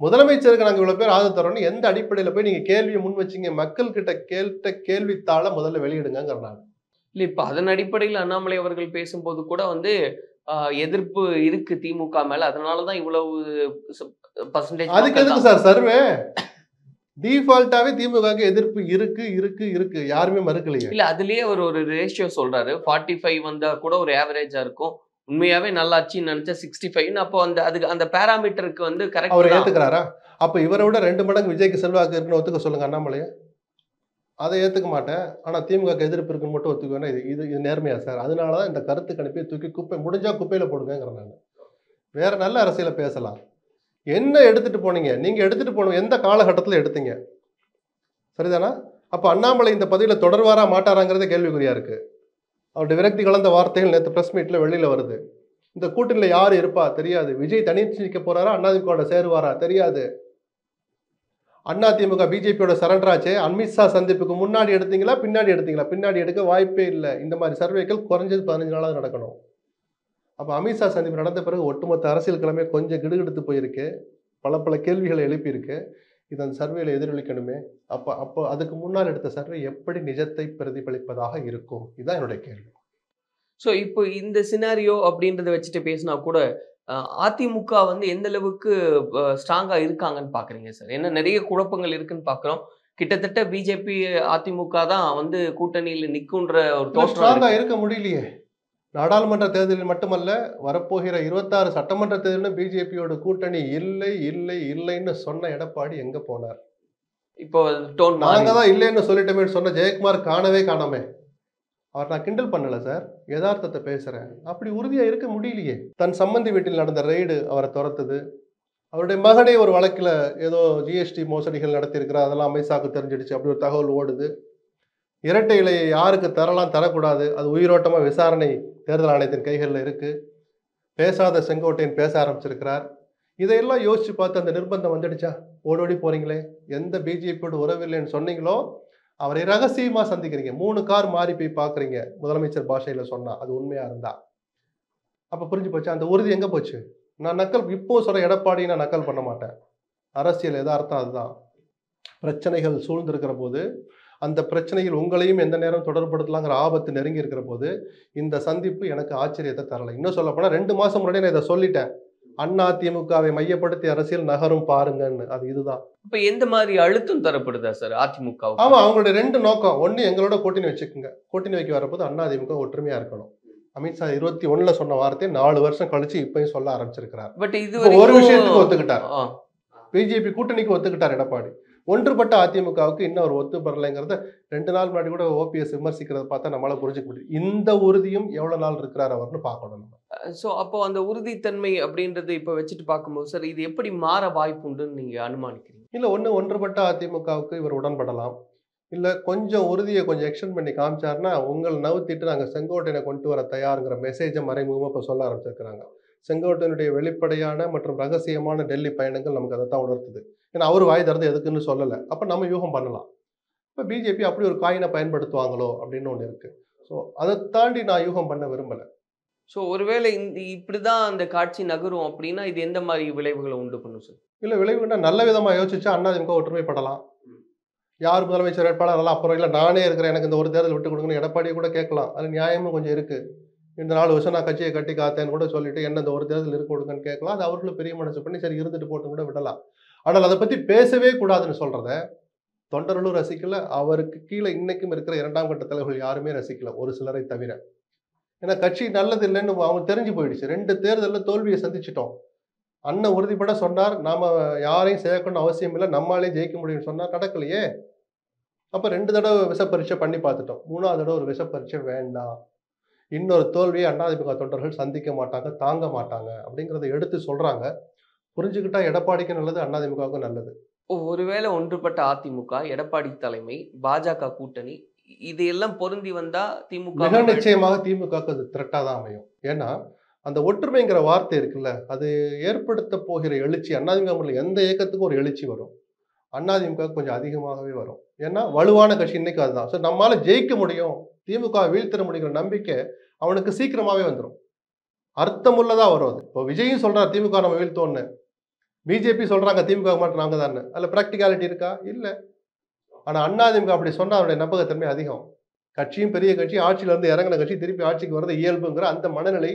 முதலமைச்சருக்கு நாங்கள் இவ்வளவு பேர் ஆதரவு தரோம்னு எந்த அடிப்படையில் போய் நீங்க கேள்வியை முன் வச்சீங்க? மக்கள் கிட்ட கேட்ட கேள்வித்தாள முதல்ல வெளியிடுங்கிற நான். இல்ல இப்ப அதன் அடிப்படையில் அண்ணாமலை அவர்கள் பேசும்போது கூட வந்து எதிர்ப்பு இருக்கு திமுக மேல, அதனாலதான் இவ்வளவு பர்சன்டேஜ். அதுக்கு எதுக்கு சார் சர்வே? டிஃபால்ட்டாவே திமுக எதிர்ப்பு இருக்கு இருக்கு இருக்கு, யாருமே மறுக்கலையே. இல்ல அதுலயே ஒரு ரேஷியோ சொல்றாரு. 45 வந்தா கூட ஒரு ஆவரேஜா இருக்கும், உண்மையாவே நல்லாச்சுன்னு நினைச்சா 65. அப்போ அந்த பேராமீட்டருக்கு வந்து கரெக்ட் அவர் ஏத்துக்கிறாரா? அப்ப இவரை விட 2 மடங்கு விஜய்க்கு செல்வாக்கு இருக்குன்னு ஒத்துக்க சொல்லுங்க அண்ணாமலையை. அதை ஏத்துக்க மாட்டேன், ஆனா திமுக எதிர்ப்பு இருக்குன்னு மட்டும் ஒத்துக்குவேன்னா இது நேர்மையா சார்? அதனாலதான் இந்த கருத்து கணிப்பை தூக்கி குப்பை முடிஞ்சா குப்பையில போடுங்கிறேன் நான். வேற நல்ல அரசியலை பேசலாம். என்ன எடுத்துட்டு போனீங்க? நீங்க எடுத்துட்டு போன எந்த காலகட்டத்தில் எடுத்தீங்க? சரிதானா? அப்ப அண்ணாமலை இந்த பதவியில தொடர்வாரா மாட்டாராங்கிறதே கேள்விக்குறியா இருக்கு. அவருடைய விரக்தி கலந்த வார்த்தைகள் நேற்று பிரஸ் மீட்ல வெளியில வருது. இந்த கூட்டணியில யாரு இருப்பா தெரியாது. விஜய் தனிச்சு நிற்க போறாரா, அதிமுக சேருவாரா தெரியாது. அதிமுக பிஜேபியோட சரண்டராச்சே. அமித்ஷா சந்திப்புக்கு முன்னாடி எடுத்தீங்களா பின்னாடி எடுத்தீங்களா? பின்னாடி எடுக்க வாய்ப்பே இல்லை. இந்த மாதிரி சர்வேக்கள் குறைஞ்சது 15 நாளாவது நடக்கணும். அப்போ அமித்ஷா சந்திப்பு நடந்த பிறகு ஒட்டுமொத்த அரசியல் கிழமை கொஞ்சம் கிடுகிடுத்து போயிருக்கு, பல கேள்விகளை எழுப்பியிருக்கு. இது அந்த சர்வேல எதிரொலிக்கணுமே. அப்போ அதுக்கு முன்னால் எடுத்த சர்வே எப்படி நிஜத்தை பிரதிபலிப்பதாக இருக்கும்? இதுதான் என்னுடைய கேள்வி. ஸோ இப்போ இந்த சினாரியோ அப்படின்றத வச்சுட்டு பேசினா கூட அதிமுக வந்து எந்த அளவுக்கு ஸ்ட்ராங்கா இருக்காங்கன்னு பாக்குறீங்க சார்? ஏன்னா நிறைய குழப்பங்கள் இருக்குன்னு பாக்குறோம். கிட்டத்தட்ட பிஜேபி அதிமுக தான் வந்து கூட்டணியில் நிற்குன்ற ஒரு ஸ்ட்ராங்கா இருக்க முடியலையே. நாடாளுமன்ற தேர்தலில் மட்டுமல்ல, வரப்போகிற 26 சட்டமன்ற தேர்தலில் பிஜேபியோட கூட்டணி இல்லை இல்லை இல்லைன்னு சொன்ன எடப்பாடி எங்க போனார்? இப்போ நாங்க தான் இல்லைன்னு சொல்லிட்டோமே சொன்ன ஜெயக்குமார் காணாமே. அவர் நான் கிண்டல் பண்ணல சார், யதார்த்தத்தை பேசுறேன். அப்படி உறுதியா இருக்க முடியலையே. தன் சம்பந்தி வீட்டில் நடந்த ரெய்டு அவரை துரத்துது. அவருடைய மகனே ஒரு வழக்கில் ஏதோ ஜிஎஸ்டி மோசடிகள் நடத்தியிருக்கிறார், அதெல்லாம் அமித்ஷாவுக்கு தெரிஞ்சிடுச்சு, அப்படி ஒரு தகவல் ஓடுது. இரட்டை இலையை யாருக்கு தரலாம் தரக்கூடாது, அது உயிரோட்டமாக விசாரணை தேர்தல் ஆணையத்தின் கைகளில் இருக்கு. பேசாத செங்கோட்டையன் பேச ஆரம்பிச்சிருக்கிறார். இதையெல்லாம் யோசிச்சு பார்த்து அந்த நிர்பந்தம் வந்துடுச்சா? ஓடோடி போறீங்களே. எந்த பிஜேபியோட உறவில்லைன்னு சொன்னீங்களோ அவரை ரகசியமா சந்திக்கிறீங்க. 3 கார் மாறி போய் பாக்குறீங்க. முதலமைச்சர் பாஷையில சொன்னா அது உண்மையா இருந்தா அப்ப புரிஞ்சு போச்சு. அந்த உறுதி எங்க போச்சு? நான் நக்கல் இப்போ சொல்ற எடப்பாடி நான் நக்கல் பண்ண மாட்டேன். அரசியல் எதார்த்தம் அதுதான். பிரச்சனைகள் சூழ்ந்திருக்கிற போது, அந்த பிரச்சனையில் உங்களையும் எந்த நேரம் தொடர்படுத்தலாங்கிற ஆபத்து நெருங்கி இருக்கிற போது இந்த சந்திப்பு எனக்கு ஆச்சரியத்தை தரல. இன்னும் சொல்ல போனா 2 மாசம் முன்னாடி நான் இதை சொல்லிட்டேன். அதிமுகவை மையப்படுத்தி அரசியல் நகரும் பாருங்கன்னு. அது இதுதான். இப்ப எந்த மாதிரி அழுத்தம் தரப்படுதா சார் அதிமுக? ஆமா, அவங்களுடைய 2 நோக்கம். ஒண்ணு, எங்களோட கூட்டணி வச்சுக்கோங்க. கூட்டணி வைக்க வரப்போது அதிமுக ஒற்றுமையா இருக்கணும். அமித்ஷா 21 சொன்ன வார்த்தை 4 வருஷம் கழிச்சு இப்பயும் சொல்ல ஆரம்பிச்சிருக்கிறார். பட் இது ஒரு விஷயத்துக்கு ஒத்துக்கிட்டார். பிஜேபி கூட்டணிக்கு ஒத்துக்கிட்டார் எடப்பாடி. ஒன்றுபட்ட அதிமுகவுக்கு இன்னும் ஒரு ஒத்து வரலைங்கிறத 2 நாள் முன்னாடி கூட ஓபிஎஸ் விமர்சிக்கிறத பார்த்தா நம்மளால புரிஞ்சுக்க முடியும். இந்த உறுதியும் எவ்வளவு நாள் இருக்கிறார் அவர்னு பார்க்கணும் நம்ம. ஸோ அப்போ அந்த உறுதித்தன்மை அப்படின்றது இப்போ வச்சுட்டு பார்க்கும்போது சார் இது எப்படி மாற வாய்ப்பு உண்டுன்னு நீங்க அனுமானிக்கிறீங்க? இல்ல ஒன்றுபட்ட அதிமுகவுக்கு இவர் உடன்படலாம். இல்ல கொஞ்சம் உறுதியை கொஞ்சம் எக்ஸ்டெண்ட் பண்ணி காமிச்சாருன்னா உங்களை நவுத்திட்டு நாங்க செங்கோட்டையனை கொண்டு வர தயாருங்கிற மெசேஜை மறைமுகமா இப்ப சொல்ல ஆரம்பிச்சிருக்கிறாங்க. செங்கோட்டையனுடைய வெளிப்படையான மற்றும் ரகசியமான டெல்லி பயணங்கள் நமக்கு அதை தான் உணர்த்துது. ஏன்னா அவர் வாய் திறந்து எதுக்குன்னு சொல்லலை. அப்ப நம்ம யூகம் பண்ணலாம். இப்போ பிஜேபி அப்படி ஒரு காயினை பயன்படுத்துவாங்களோ அப்படின்னு ஒன்று இருக்கு. ஸோ அதை தாண்டி நான் யூகம் பண்ண விரும்பலை. ஸோ ஒருவேளை இப்படிதான் அந்த காட்சி நகரும் அப்படின்னா இது எந்த மாதிரி விளைவுகளை உண்டு பண்ணும் சார்? இல்லை விளைவுன்னா நல்ல விதமாக யோசிச்சா அதிமுக ஒற்றுமைப்படலாம். யார் முதலமைச்சர் வேட்பாளர் அப்புறம் இல்லை நானே இருக்கிறேன் எனக்கு இந்த ஒரு தேர்தல் விட்டு கொடுங்கன்னு எடப்பாடியை கூட கேட்கலாம். அது நியாயமும் கொஞ்சம் இருக்கு. இந்த 4 வருஷம் நான் கட்சியை கட்டி காத்தேன்னு கூட சொல்லிட்டு என்ன இந்த ஒரு தேர்தல் இருக்க கொடுங்கன்னு கேட்கலாம். அது அவர்களும் பெரிய மனசு பண்ணி சரி இருந்துட்டு போட்டு கூட விடலாம். ஆனால் அதை பற்றி பேசவே கூடாதுன்னு சொல்றத தொண்டர்களும் ரசிக்கல. அவருக்கு கீழே இன்னைக்கும் இருக்கிற 2ஆம் கட்ட தலைவர்கள் யாருமே ரசிக்கல, ஒரு சிலரை தவிர. ஏன்னா கட்சி நல்லது இல்லைன்னு அவங்க தெரிஞ்சு போயிடுச்சு. 2 தேர்தலில் தோல்வியை சந்திச்சிட்டோம். அண்ணன் உறுதிப்பட சொன்னார் நாம யாரையும் சேர்க்கணும்னு அவசியம் இல்லை, நம்மளாலே ஜெயிக்க முடியும்னு சொன்னார். நடக்கலையே. அப்ப 2 தடவை விஷ பரீட்சை பண்ணி பார்த்துட்டோம். 3ஆவது தடவை ஒரு விஷ பரீட்சை வேண்டாம். இன்னொரு தோல்வியை அதிமுக தொண்டர்கள் சந்திக்க மாட்டாங்க, தாங்க மாட்டாங்க அப்படிங்கிறத எடுத்து சொல்றாங்க. புரிஞ்சுக்கிட்டா எடப்பாடிக்கு நல்லது, அதிமுகவுக்கும் நல்லது. ஒருவேளை ஒன்றுபட்ட அதிமுக, எடப்பாடி தலைமை, பாஜக கூட்டணி இது எல்லாம் பொருந்தி வந்தா திமுக மிக நிச்சயமாக திமுகவுக்கு அது த்ரெட்டா தான் அமையும். ஏன்னா அந்த ஒற்றுமைங்கிற வார்த்தை இருக்குல்ல, அது ஏற்படுத்த போகிற எழுச்சி அதிமுக எந்த இயக்கத்துக்கும் ஒரு எழுச்சி வரும். அதிமுக கொஞ்சம் அதிகமாகவே வரும். ஏன்னா வலுவான கட்சி இன்னைக்கு அதுதான். ஸோ நம்மளால ஜெயிக்க முடியும், திமுக வீழ்த்திட முடியுங்கிற நம்பிக்கை அவனுக்கு சீக்கிரமாவே வந்துடும். அர்த்தமுள்ளதா வரும் அது. இப்போ விஜயும் சொல்றாரு திமுக நம்ம வீழ்த்தோன்னு, பிஜேபி சொல்றாங்க திமுக மட்டும் நாங்க தானே. அதுல பிராக்டிகாலிட்டி இருக்கா? இல்ல. ஆனா அதிமுக அப்படி சொன்னா அவருடைய நம்பகத்தன்மை அதிகம். கட்சியும் பெரிய கட்சி, ஆட்சியில இருந்து இறங்கின கட்சி திருப்பி ஆட்சிக்கு வர்றது இயல்புங்கிற அந்த மனநிலை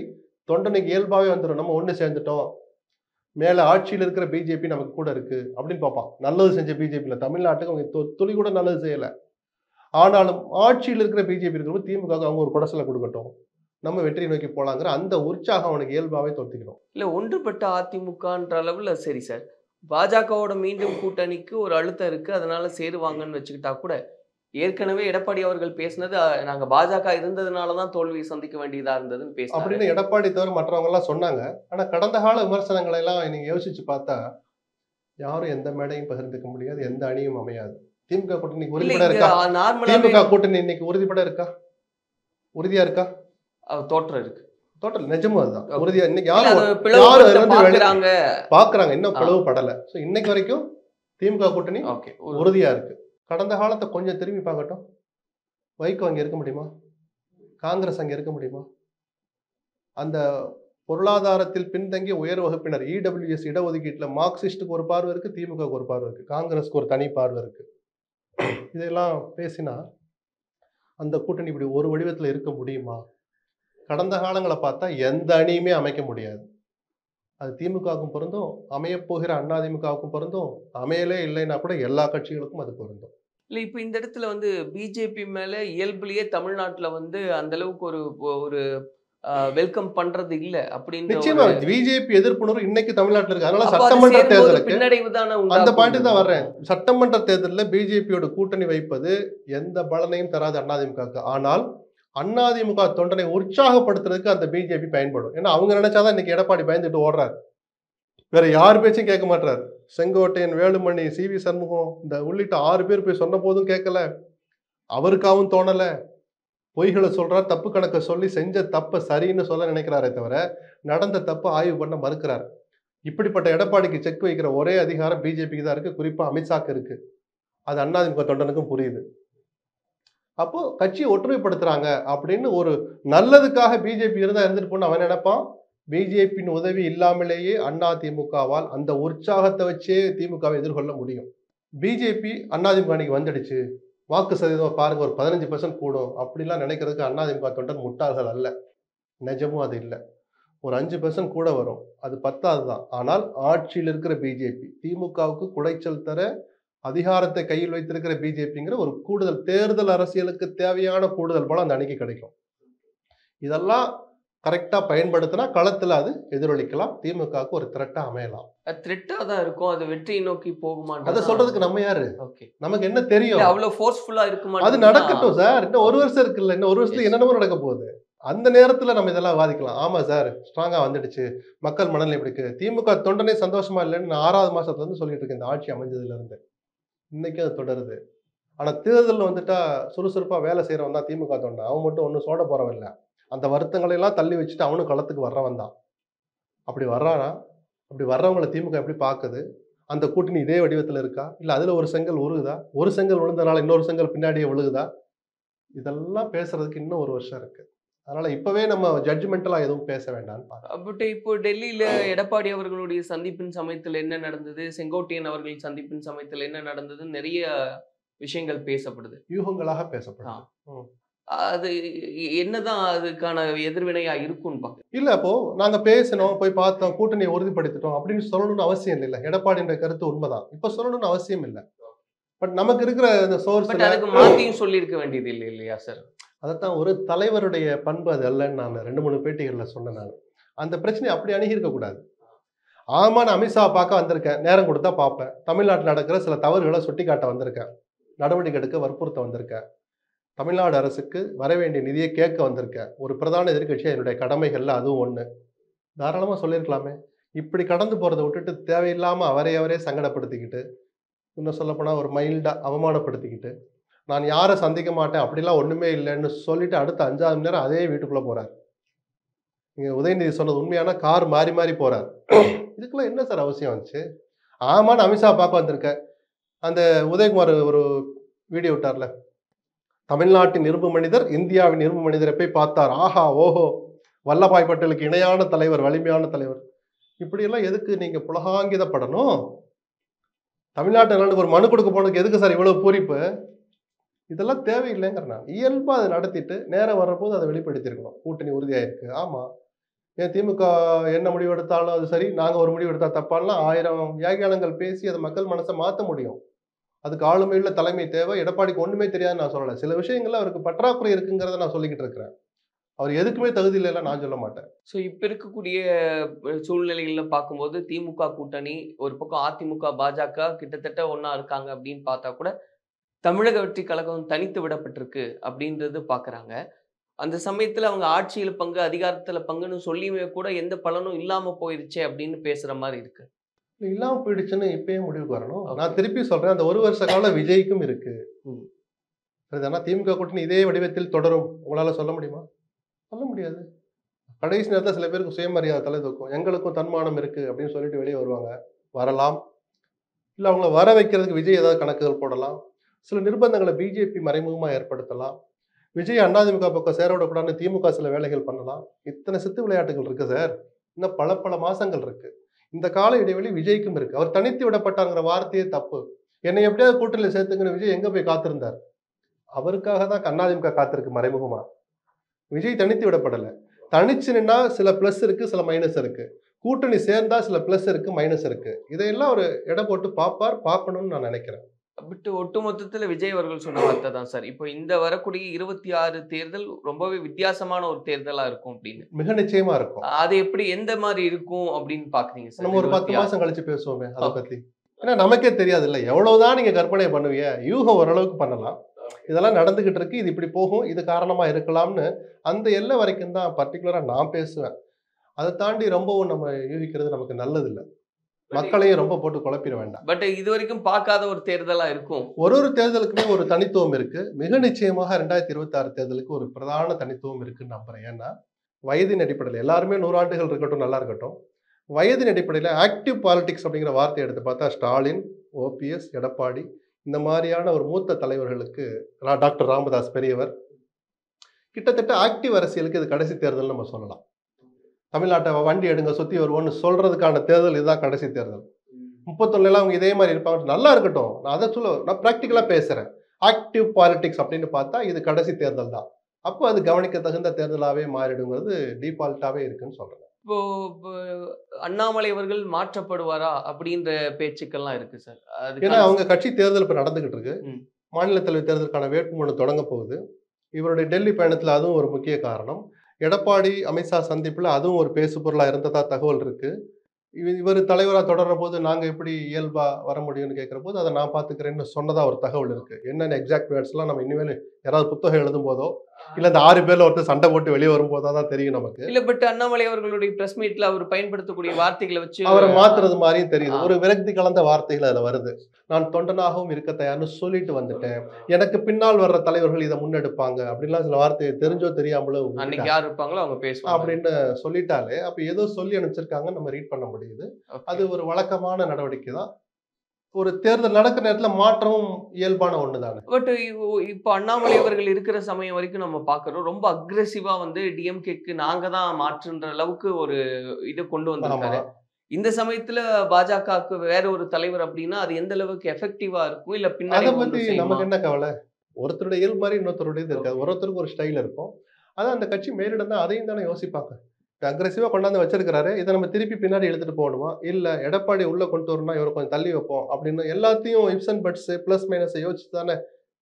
தொண்டனுக்கு இயல்பாவே வந்துடும். நம்ம ஒண்ணு சேர்ந்துட்டோம், மேல ஆட்சியில் இருக்கிற பிஜேபி நமக்கு கூட இருக்கு அப்படின்னு பார்ப்பான். நல்லது செஞ்ச பிஜேபியில் தமிழ்நாட்டுக்கு அவங்க துளி கூட நல்லது செய்யல. ஆனாலும் ஆட்சியில் இருக்கிற பிஜேபி இருக்கிற திமுக அவங்க ஒரு குடசலை கொடுக்கட்டும், நம்ம வெற்றி நோக்கி போலாங்கிற அந்த உற்சாகம் அவனுக்கு இயல்பாவே தோத்திக்கணும். இல்ல ஒன்றுபட்ட அதிமுகன்ற அளவுல சரி சார், பாஜகவோட மீண்டும் கூட்டணிக்கு ஒரு அழுத்தம் இருக்கு, அதனால சேருவாங்கன்னு வச்சுக்கிட்டா கூட ஏற்கனவே எடப்பாடி அவர்கள் பேசினது நாங்க பாஜக இருந்ததுனாலதான் தோல்வியை சந்திக்க வேண்டியதா இருந்ததுன்னு பேச அப்படின்னு எடப்பாடி தவிர மற்றவங்க எல்லாம் சொன்னாங்க. ஆனா கடந்த கால விமர்சனங்களை எல்லாம் நீங்க யோசிச்சு பார்த்தா யாரும் எந்த மேடையும் பகிர்ந்துக்க முடியாது, எந்த அணியும் அமையாது. திமுக கூட்டணி உறுதிப்பட இருக்கா? திமுக கூட்டணி இன்னைக்கு உறுதிப்பட இருக்கா? உறுதியா இருக்கா? தோற்றம் இருக்கு. டோட்டல் நிஜமும் அதுதான். உறுதியா இன்னைக்கு பாக்குறாங்க, இன்னும் பிளவுபடல. இன்னைக்கு வரைக்கும் திமுக கூட்டணி உறுதியா இருக்கு. கடந்த காலத்தை கொஞ்சம் திரும்பி பார்க்கட்டும். வைகோ அங்க இருக்க முடியுமா? காங்கிரஸ் அங்க இருக்க முடியுமா? அந்த பொருளாதாரத்தில் பின்தங்கிய உயர் வகுப்பினர் இடபிள்யூஎஸ் இடஒதுக்கீட்டுல மார்க்சிஸ்டுக்கு ஒரு பார்வை இருக்கு, திமுகவுக்கு ஒரு பார்வை இருக்கு, காங்கிரஸ்க்கு ஒரு தனி பார்வை இருக்கு. இதெல்லாம் பேசினா அந்த கூட்டணி இப்படி ஒரு வடிவத்துல இருக்க முடியுமா? கடந்த காலங்களை பார்த்தா எந்த அணியுமே அமைக்க முடியாது. அது திமுகவுக்கும் பொருந்தும், அமையப்போகிற அதிமுகவுக்கும் பொருந்தும், அமையலே இல்லைன்னா கூட எல்லா கட்சிகளுக்கும் அது பொருந்தும். இல்லை இப்போ இந்த இடத்துல பிஜேபி மேல இயல்புலயே தமிழ்நாட்டுல அந்த அளவுக்கு ஒரு வெல்கம் பண்றது இல்ல அப்படின்னு நிச்சயமா பிஜேபி எதிர்ப்புணர்வு இன்னைக்கு தமிழ்நாட்டில் இருக்கு. அதனால சட்டமன்ற தேர்தலுக்கு பின்னடைவு தானே அந்த பாயிண்ட் தான் வர்றேன். சட்டமன்ற தேர்தலில் பிஜேபியோட கூட்டணி வைப்பது எந்த பலனையும் தராது அதிமுகவுக்கு. ஆனால் அதிமுக தொண்டனை உற்சாகப்படுத்துறதுக்கு அந்த பிஜேபி பயன்படும். ஏன்னா அவங்க நினைச்சாதான் இன்னைக்கு எடப்பாடி பயந்துட்டு ஓடுறாரு. வேற யார் பேச்சும் கேட்க மாட்டாரு. செங்கோட்டையன், வேலுமணி, சிவி சண்முகம் இந்த உள்ளிட்ட 6 பேர் போய் சொன்ன போதும் கேட்கல, அவருக்காகவும் தோணல. பொய்களை சொல்றார், தப்பு கணக்கை சொல்லி செஞ்ச தப்பை சரின்னு சொல்ல நினைக்கிறாரே தவிர நடந்த தப்பை ஆய்வு பண்ண மறுக்கிறார். இப்படிப்பட்ட எடப்பாடிக்கு செக் வைக்கிற ஒரே அதிகாரம் பிஜேபிக்கு தான் இருக்கு, குறிப்பா அமித்ஷாக்கு இருக்கு. அது அதிமுக தொண்டனுக்கும் புரியுது. அப்போ கட்சியை ஒற்றுமைப்படுத்துறாங்க அப்படின்னு ஒரு நல்லதுக்காக பிஜேபி இருந்தா இருந்துட்டு போன அவன் நினைப்பான். பிஜேபியின் உதவி இல்லாமலேயே அதிமுகவால் அந்த உற்சாகத்தை வச்சே திமுகவை எதிர்கொள்ள முடியும். பிஜேபி அதிமுக அன்னைக்கு வந்துடுச்சு, வாக்கு சதவீதம் பாருங்க ஒரு 15% கூடும் அப்படிலாம் நினைக்கிறதுக்கு அதிமுக தொண்டன் முட்டாள்கள் அல்ல. நிஜமும் அது இல்லை. ஒரு 5% கூட வரும், அது 10வது தான். ஆனால் ஆட்சியில் இருக்கிற பிஜேபி திமுகவுக்கு குடைச்சல் தர அதிகாரத்தை கையில் வைத்திருக்கிற பிஜேபிங்கிற ஒரு கூடுதல் தேர்தல் அரசியலுக்கு தேவையான கூடுதல் பலம் அந்த அணிக்கு கிடைக்கும். இதெல்லாம் கரெக்டா பயன்படுத்தினா களத்துல அது எதிரொலிக்கலாம், திமுகவுக்கு ஒரு த்ரெட்டா அமையலாம். த்ரெட்டா தான் இருக்கும், அது வெற்றியை நோக்கி போகுமா? அதை சொல்றதுக்கு நம்ம யாரு? ஓகே, நமக்கு என்ன தெரியும்? அவ்வளவு ஃபோர்ஸ்ஃபுல்லா இருக்குமா? அது நடக்கட்டும் சார். இன்னும் 1 வருஷம் இருக்குல்ல, இன்னும் 1 வருஷத்துல என்னென்னமோ நடக்க போகுது. அந்த நேரத்துல நம்ம இதெல்லாம் வாதிக்கலாம். ஆமா சார், ஸ்ட்ராங்கா வந்துடுச்சு, மக்கள் மனநிலை எப்படி இருக்கு, திமுக தொண்டனே சந்தோஷமா இல்லைன்னு நான் 6வது மாசத்துல இருந்து சொல்லிட்டு இருக்கேன். இந்த ஆட்சி அமைஞ்சதுல இருந்து இன்னைக்கு அது தொடருது. ஆனா தேர்தல் வந்துட்டா சுறுசுறுப்பா வேலை செய்யறவன் தான் திமுக தொண்டன். அவன் மட்டும் ஒன்னும் சோட போறவன் இல்லை. அந்த வருத்தங்களை எல்லாம் தள்ளி வச்சுட்டு அவனும் களத்துக்கு வர்றவன் தான். அப்படி வர்றானா? அப்படி வர்றவங்களை திமுக எப்படி பார்க்குது? அந்த கூட்டணி இதே வடிவத்தில் இருக்கா, இல்லை அதுல ஒரு செங்கல் உருகுதா? ஒரு செங்கல் விழுந்தனால இன்னொரு செங்கல் பின்னாடியே விழுகுதா? இதெல்லாம் பேசுறதுக்கு இன்னும் 1 வருஷம் இருக்கு. அதனால இப்பவே நம்ம ஜட்ஜ்மெண்டலா எதுவும் பேச வேண்டாம். பட் இப்போ டெல்லியில எடப்பாடி அவர்களுடைய சந்திப்பின் சமயத்தில் என்ன நடந்தது, செங்கோட்டையன் அவர்கள் சந்திப்பின் சமயத்தில் என்ன நடந்தது, நிறைய விஷயங்கள் பேசப்படுது, யூகங்களாக பேசப்படுது. அது என்னதான் அதுக்கான எதிர்வினையா இருக்கும்னு பாக்க இல்ல. அப்போ நாங்க பேசினோம், போய் பார்த்தோம், கூட்டணியை உறுதிப்படுத்திட்டோம் அப்படின்னு சொல்லணும்னு அவசியம் இல்லை. எடப்பாடின்ற கருத்து உண்மைதான், இப்ப சொல்லணும்னு அவசியம் இல்லை. பட் நமக்கு இருக்கிற இந்த சோர்ஸ் அதுக்கு மாத்தியும் சொல்லி இருக்க வேண்டியது இல்லை இல்லையா சார்? அதைத்தான் ஒரு தலைவருடைய பண்பு அது அல்லன்னு நான் 2-3 பேட்டிகள்ல சொன்னேன். நான் அந்த பிரச்சனையை அப்படி அணுகியிருக்க கூடாது. ஆமா, நான் அமித்ஷா பார்க்க வந்திருக்கேன், நேரம் கொடுத்தா பார்ப்பேன், தமிழ்நாட்டில் நடக்கிற சில தவறுகளை சுட்டி காட்ட வந்திருக்கேன், நடவடிக்கை எடுக்க வற்புறுத்த வந்திருக்கேன், தமிழ்நாடு அரசுக்கு வர வேண்டிய நிதியை கேட்க வந்திருக்கேன், ஒரு பிரதான எதிர்கட்சியா என்னுடைய கடமைகள்ல அதுவும் ஒண்ணு. தாராளமா சொல்லியிருக்கலாமே. இப்படி கடந்து போறதை விட்டுட்டு தேவையில்லாம அவரே சங்கடப்படுத்திக்கிட்டு, இன்னும் சொல்லப்போனா ஒரு மைல்டா அவமானப்படுத்திக்கிட்டு, நான் யாரை சந்திக்க மாட்டேன் அப்படிலாம் ஒண்ணுமே இல்லைன்னு சொல்லிட்டு அடுத்த 5ஆவது மணி நேரம் அதே வீட்டுக்குள்ள போறார். நீங்க உதயநிதி சொன்னது உண்மையான கார் மாறி மாறி போறார். இதுக்கெல்லாம் என்ன சார் அவசியம் வந்துச்சு? ஆமான்னு அமித்ஷா பார்க்க வந்திருக்கேன். அந்த உதயகுமார் ஒரு வீடியோ விட்டார்ல, தமிழ்நாட்டின் இரும்பு மனிதர் இந்தியாவின் இரும்பு மனிதரை போய் பார்த்தார், ஆஹா ஓஹோ, வல்லபாய் பட்டேலுக்கு இணையான தலைவர், வலிமையான தலைவர். இப்படியெல்லாம் எதுக்கு நீங்க புலகாங்கிதப்படணும்? தமிழ்நாட்டு ஒரு மனு கொடுக்க போனதுக்கு எதுக்கு சார் இவ்வளவு பூரிப்பு? இதெல்லாம் தேவையில்லைங்கிற நான். இயல்பா அதை நடத்திட்டு நேரம் வர்றபோது அதை வெளிப்படுத்தியிருக்கணும். கூட்டணி உறுதியாயிருக்கு. ஆமா, ஏன் திமுக என்ன முடிவு எடுத்தாலும் அது சரி, நாங்க ஒரு முடிவு எடுத்தா தப்பாலாம் 1000 வியாக்கியானங்கள் பேசி அதை மக்கள் மனசை மாற்ற முடியும். அதுக்கு ஆளுமையுள்ள தலைமை தேவை. எடப்பாடிக்கு ஒண்ணுமே தெரியாதுன்னு நான் சொல்லலை. சில விஷயங்கள்ல அவருக்கு பற்றாக்குறை இருக்குங்கிறத நான் சொல்லிக்கிட்டு இருக்கிறேன். அவர் எதுக்குமே தகுதி இல்லைன்னா நான் சொல்ல மாட்டேன். ஸோ இப்போ இருக்கக்கூடிய சூழ்நிலைகளில் பார்க்கும்போது திமுக கூட்டணி ஒரு பக்கம், அதிமுக பாஜக கிட்டத்தட்ட ஒன்றா இருக்காங்க அப்படின்னு பார்த்தா கூட தமிழக வெற்றி கழகம் தனித்து விடப்பட்டிருக்கு அப்படின்றது பார்க்குறாங்க. அந்த சமயத்தில் அவங்க ஆட்சியில் பங்கு, அதிகாரத்தில் பங்குன்னு சொல்லியுமே கூட எந்த பலனும் இல்லாமல் போயிருச்சே அப்படின்னு பேசுகிற மாதிரி இருக்கு. இல்லாமல் போயிடுச்சுன்னு இப்பயே முடிவுக்கு வரணும். நான் திருப்பி சொல்றேன், அந்த 1 வருஷ காலம் விஜய்க்கும் இருக்கு. சரிதானா? திமுக கூட்டணி இதே வடிவத்தில் தொடரும் உங்களால சொல்ல முடியுமா? சொல்ல முடியாது. கடைசி நேரத்தில் சில பேருக்கு சுயமரியாதை தலை தூக்கும், எங்களுக்கும் தன்மானம் இருக்கு அப்படின்னு சொல்லிட்டு வெளியே வருவாங்க. வரலாம். இல்லை அவங்கள வர வைக்கிறதுக்கு விஜய் ஏதாவது கணக்குகள் போடலாம். சில நிர்பந்தங்களை பிஜேபி மறைமுகமாக ஏற்படுத்தலாம். விஜய் அதிமுக பக்கம் சேர விடக்கூடாதுன்னு திமுக சில வேலைகள் பண்ணலாம். இத்தனை சித்து விளையாட்டுகள் இருக்கு சார். இன்னும் பல மாசங்கள் இருக்கு. இந்த கால இடைவெளி விஜய்க்கும் இருக்கு. அவர் தனித்து விடப்பட்டாங்கிற வார்த்தையே தப்பு. என்னை எப்படியாவது கூட்டணியில் சேர்த்துங்கிற விஜய் எங்க போய் காத்திருந்தார்? அவருக்காக தான் அதிமுக காத்திருக்கு மறைமுகமா. விஜய் தனித்து விடப்படலை. தனிச்சு நின்னா சில பிளஸ் இருக்கு, சில மைனஸ் இருக்கு. கூட்டணி சேர்ந்தா சில பிளஸ் இருக்கு, மைனஸ் இருக்கு. இதையெல்லாம் ஒரு எடை போட்டு பார்க்கணும்னு நான் நினைக்கிறேன். பட் ஒட்டுமொத்தத்தில் விஜய் அவர்கள் சொன்ன வார்த்தை தான் சார், இப்போ இந்த வரக்கூடிய 26 தேர்தல் ரொம்பவே வித்தியாசமான ஒரு தேர்தலா இருக்கும் அப்படின்னு. மிக நிச்சயமா இருக்கும். அது எப்படி, எந்த மாதிரி இருக்கும் அப்படின்னு பாக்குறீங்க சார்? நம்ம ஒரு 10 மாசம் கழிச்சு பேசுவோமே அதை பத்தி. ஏன்னா நமக்கே தெரியாது இல்லை, எவ்வளவுதான் நீங்க கற்பனை பண்ணுவீங்க, யூகம் ஓரளவுக்கு பண்ணலாம். இதெல்லாம் நடந்துகிட்டு இருக்கு, இது இப்படி போகும், இது காரணமா இருக்கலாம்னு அந்த எல்லை வரைக்கும் தான் பர்டிகுலரா நான் பேசுவேன். அதை தாண்டி ரொம்பவும் நம்ம யூகிக்கிறது நமக்கு நல்லது இல்லை. மக்களையும் ரொம்ப போட்டு குழப்பிட வேண்டாம். பட் இது வரைக்கும் பார்க்காத ஒரு தேர்தலா இருக்கும். ஒரு தேர்தலுக்குமே ஒரு தனித்துவம் இருக்கு. மிக நிச்சயமாக 2026 தேர்தலுக்கு ஒரு பிரதான தனித்துவம் இருக்குன்னு நம்புறேன். ஏன்னா வயதின் அடிப்படையில் எல்லாருமே 100 ஆண்டுகள் இருக்கட்டும், நல்லா இருக்கட்டும். வயதின் அடிப்படையில் ஆக்டிவ் பாலிடிக்ஸ் அப்படிங்கிற வார்த்தையை எடுத்து பார்த்தா ஸ்டாலின், ஓபிஎஸ், எடப்பாடி இந்த மாதிரியான ஒரு மூத்த தலைவர்களுக்கு, டாக்டர் ராமதாஸ் பெரியவர், கிட்டத்தட்ட ஆக்டிவ் அரசியலுக்கு இது கடைசி தேர்தல் நம்ம சொல்லலாம். தமிழ்நாட்டை வண்டி எடுங்க சுத்தி வருவோம்னு சொல்றதுக்கான தேர்தல் இதுதான் கடைசி தேர்தல். 31 அவங்க இதே மாதிரி இருப்பாங்க, நல்லா இருக்கட்டும். நான் அதை நான் பிராக்டிக்கலா பேசுறேன். ஆக்டிவ் பாலிடிக்ஸ் அப்படின்னு பார்த்தா இது கடைசி தேர்தல் தான். அப்போ அது கவனிக்க தகுந்த தேர்தலாவே மாறிடுங்கிறது டிஃபால்ட்டாவே இருக்குன்னு சொல்றேன். இப்போ அண்ணாமலை அவர்கள் மாற்றப்படுவாரா அப்படின்ற பேச்சுக்கள்லாம் இருக்கு சார். ஏன்னா அவங்க கட்சி தேர்தல் இப்ப நடந்துகிட்டு இருக்கு. மாநில தலைவர் தேர்தலுக்கான வேட்புமனு தொடங்க போகுது. இவருடைய டெல்லி பயணத்துல அதுவும் ஒரு முக்கிய காரணம். எடப்பாடி அமித்ஷா சந்திப்பில் அதுவும் ஒரு பேசு பொருளாக இருந்ததா தகவல் இருக்கு. இவர் தலைவராக தொடர்ற போது நாங்கள் எப்படி இயல்பா வர முடியும்னு கேட்குற போது அதை நான் பார்த்துக்கிறேன்னு சொன்னதா ஒரு தகவல் இருக்கு. என்னென்ன எக்ஸாக்ட் வேர்ட்ஸ்லாம் நம்ம இனிமேல் யாராவது புத்தகம் எழுதும் போதோ இல்லை இந்த 6 பேர்ல ஒருத்தர் சண்டை போட்டு வெளியே வரும்போதோ தான் தெரியும் நமக்கு. இல்ல பட் அண்ணாமலை அவர்களுடைய பிரஸ் மீட்ல அவர் பயன்படுத்தக்கூடிய வார்த்தைகளை வச்சு அவரை மாத்துறது மாதிரியும் தெரியுது. ஒரு விரக்தி கலந்த வார்த்தைகள் அதுல வருது. நான் தொண்டனாகவும் இருக்க தயார்னு சொல்லிட்டு வந்துட்டேன், எனக்கு பின்னால் வர்ற தலைவர்கள் இதை முன்னெடுப்பாங்க அப்படின்லாம் சில வார்த்தையை தெரிஞ்சோ தெரியாமலோ அன்னைக்கு யார் இருப்பாங்களோ அவங்க பேசுவாங்க அப்படின்னு சொல்லிட்டாலே அப்ப ஏதோ சொல்லி அனுப்பிச்சிருக்காங்க நம்ம ரீட் பண்ண முடியுது. அது ஒரு வழக்கமான நடவடிக்கை தான். ஒரு தேர்தல் நடக்கிற நேரத்துல மாற்றமும் இயல்பான ஒண்ணுதானே. பட் இப்போ அண்ணாமலை அவர்கள் இருக்கிற சமயம் வரைக்கும் நம்ம பாக்குறோம் ரொம்ப அக்ரெசிவா வந்து டிஎம்கேக்கு நாங்க தான் மாற்றுன்ற அளவுக்கு ஒரு இதை கொண்டு வந்திருக்காரு. இந்த சமயத்துல பாஜகவுக்கு வேற ஒரு தலைவர் அப்படின்னா அது எந்த அளவுக்கு எஃபெக்டிவா இருக்கும் இல்ல பின்னாடி அதை பத்தி நமக்கு என்ன கவலை? ஒருத்தருடைய இயல்பு மாதிரி இன்னொருத்தருடைய இது இருக்காது. ஒருத்தருக்கு ஒரு ஸ்டைல் இருக்கும். அதான் அந்த கட்சி மேலிடம் தான் அதையும் தானே யோசிப்பாங்க. அக்ரெசிவா கொண்டாந்து வச்சிருக்கிறாரு, இதை நம்ம திருப்பி பின்னாடி எடுத்துட்டு போகணுமா, இல்ல எடப்பாடி உள்ள கொண்டு வரணும்னா இவரை கொஞ்சம் தள்ளி வைப்போம் அப்படின்னு எல்லாத்தையும் ifs and puts plus minus யோசிச்சு தானே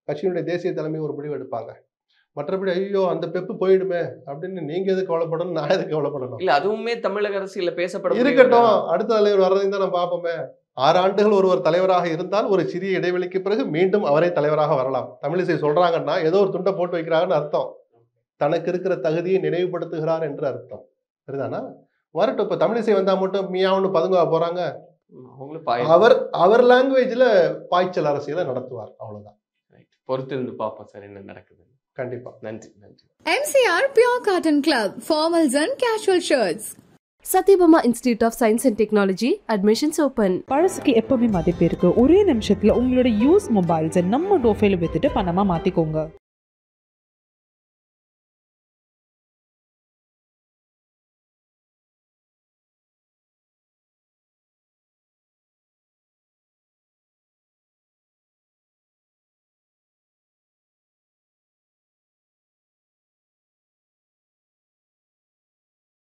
கட்சியினுடைய தேசிய தலைமை ஒரு முடிவு எடுப்பாங்க. மற்றபடி ஐயோ அந்த பெப்பு போயிடுமே அப்படின்னு நீங்க எதுக்கு கவலைப்படணும், நான் எதுக்கு கவலைப்படணும்? இல்ல அதுவுமே தமிழக அரசியல பேசப்படும் இருக்கட்டும், அடுத்த தலைவர் வர்றதையும் தான் நம்ம பார்ப்போமே. 6 ஆண்டுகள் ஒருவர் தலைவராக இருந்தால் ஒரு சிறிய இடைவெளிக்கு பிறகு மீண்டும் அவரே தலைவராக வரலாம். தமிழிசை சொல்றாங்கன்னா ஏதோ ஒரு துண்டை போட்டு வைக்கிறாங்கன்னு அர்த்தம். தனக்கு இருக்கிற தகுதியை நினைவுபடுத்துகிறார் என்று அர்த்தம். சரிதானா? வரட்டும். இப்ப தமிழிசை வந்தா மட்டும் மியாவுன்னு பதுங்க போறாங்க. அவர் லாங்குவேஜ்ல பாய்ச்சல் அரசியலை நடத்துவார். அவ்வளவுதான். பொறுத்திருந்து பார்ப்போம் சார் என்ன நடக்குது. கண்டிப்பா. நன்றி நன்றி. MCR Pure Cotton Club, formals and casual shirts. Satyabama Institute of Science and Technology, admissions open. பழசுக்கு எப்பவுமே மதிப்பு இருக்கு. ஒரே நிமிஷத்துல உங்களோட யூஸ் மொபைல்ஸை நம்ம டோஃபைல வித்துட்டு பணமா மாத்திக்கோங்க.